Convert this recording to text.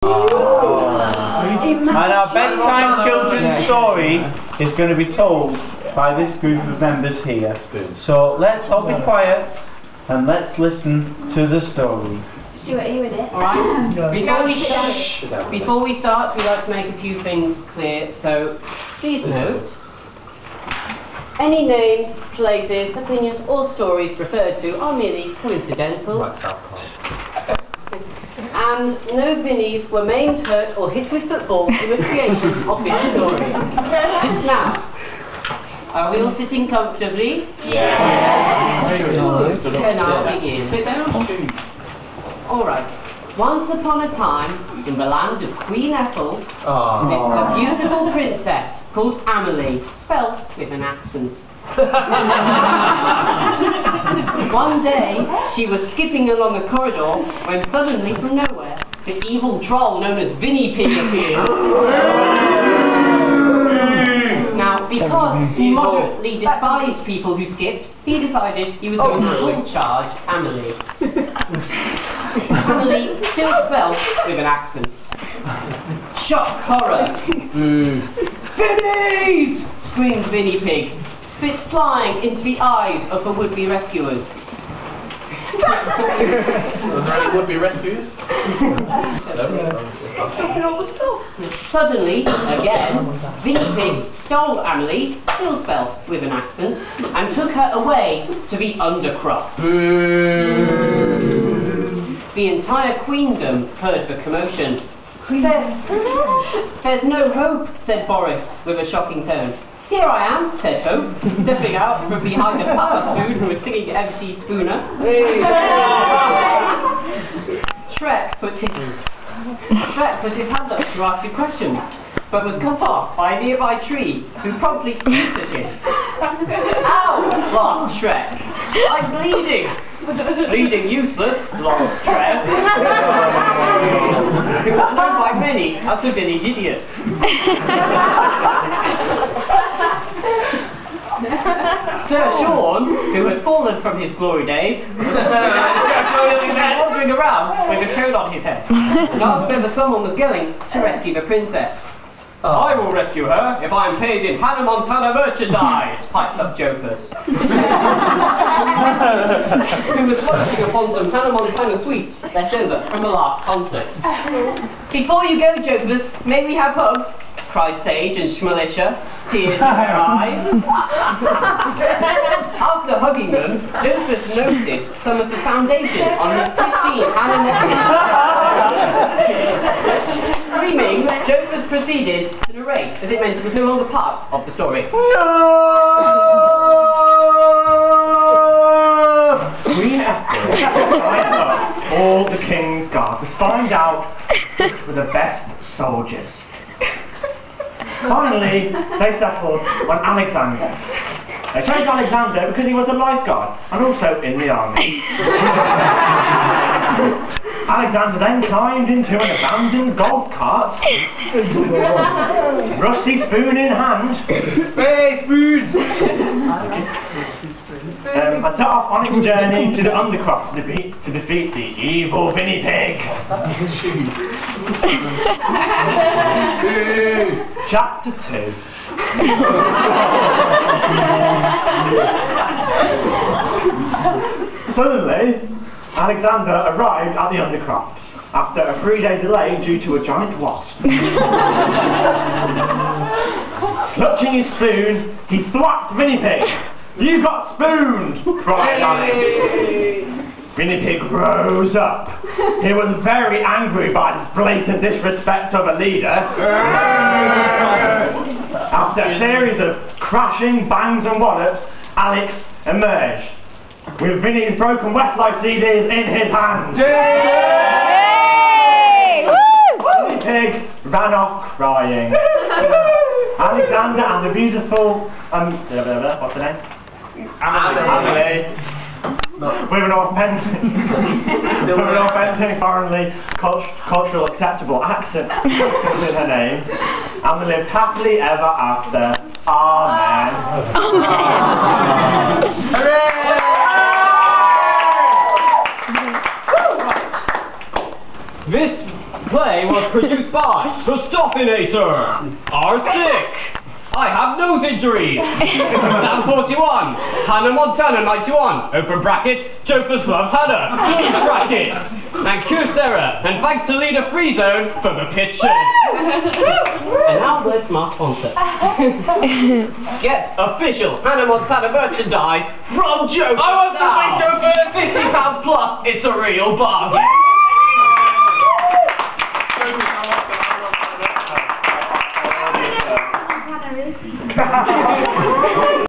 And our bedtime children's story is going to be told by this group of members here. So let's all be quiet and let's listen to the story. Stuart, are you in it? Alright, before we start, we'd like to make a few things clear. So please note, any names, places, opinions or stories referred to are merely coincidental. And no Vinnies were maimed, hurt or hit with footballs in the creation of this story. Now, are we all sitting comfortably? Yes. Then I'll begin. Sit down. Alright. Once upon a time, in the land of Queen Ethel, lived a beautiful princess called Amelie, spelt with an accent. One day, she was skipping along a corridor when suddenly, from nowhere, the evil troll known as Vinny Pig appeared. Now, because he moderately despised people who skipped, he decided he was going to full charge Amelie. Amelie, still spelled with an accent. Shock, horror! Vinnies! Screamed Vinny Pig, spit flying into the eyes of the would-be rescuers. Would-be rescuers? Suddenly, again, Vinny Pig stole Amelie, still spelt with an accent, and took her away to the Undercroft. The entire queendom heard the commotion. There's no hope, said Boris, with a shocking tone. Here I am, said Hope, stepping out from behind a Papa Spoon who was singing MC Spooner. Shrek put his hand up to ask a question, but was cut off by a nearby tree, who promptly screamed at him. Ow! Laughed Shrek. I'm bleeding! Bleeding useless, laughed Trev, who was known by many as the village idiot. Sir Sean, who had fallen from his glory days, was wandering around with a cone on his head, and asked whether someone was going to rescue the princess. I will rescue her if I am paid in Hannah Montana merchandise, piped up Jopus, who was munching upon some Hannah Montana sweets left over from the last concert. Before you go, Jopus, may we have hugs? Cried Sage and Schmalicia, tears in their eyes. After hugging them, Jopus noticed some of the foundation on his pristine Hannah Montana. Screaming, Jopus proceeded to narrate as it meant it was no longer part of the story. No! Queen Ethel tied up all the king's guard to find out which were the best soldiers. Finally, they settled on Alexander. They chose Alexander because he was a lifeguard and also in the army. Alexander then climbed into an abandoned golf cart, rusty spoon in hand. Hey, spoons! And set off on its journey to the Undercroft to defeat the evil Vinny Pig. Chapter 2. Suddenly, Alexander arrived at the Undercroft after a 3-day delay due to a giant wasp. Clutching his spoon, he thwacked Vinny Pig. "You got spooned!" cried Alex. Vinny Pig rose up. He was very angry by this blatant disrespect of a leader. After a series of crashing bangs and wallops, Alex emerged with Vinny's broken Westlife CDs in his hand. Vinny Pig ran off crying. Alexander and the beautiful what's her name? Amelie. With an authentic, foreignly cultural acceptable accent in her name, and they lived happily ever after. Amen. Hooray! This play was produced by the Stoffinator. R6. I have nose injuries. Sam 41. Hannah Montana 91. Open bracket. Jofus loves Hannah. Close bracket. And Q Sarah. And thanks to Leader Free Zone for the pictures. And now word from our sponsor. Get official Hannah Montana merchandise from Jofus. I want some Jofus. £50 plus. It's a real bargain. Ha ha ha!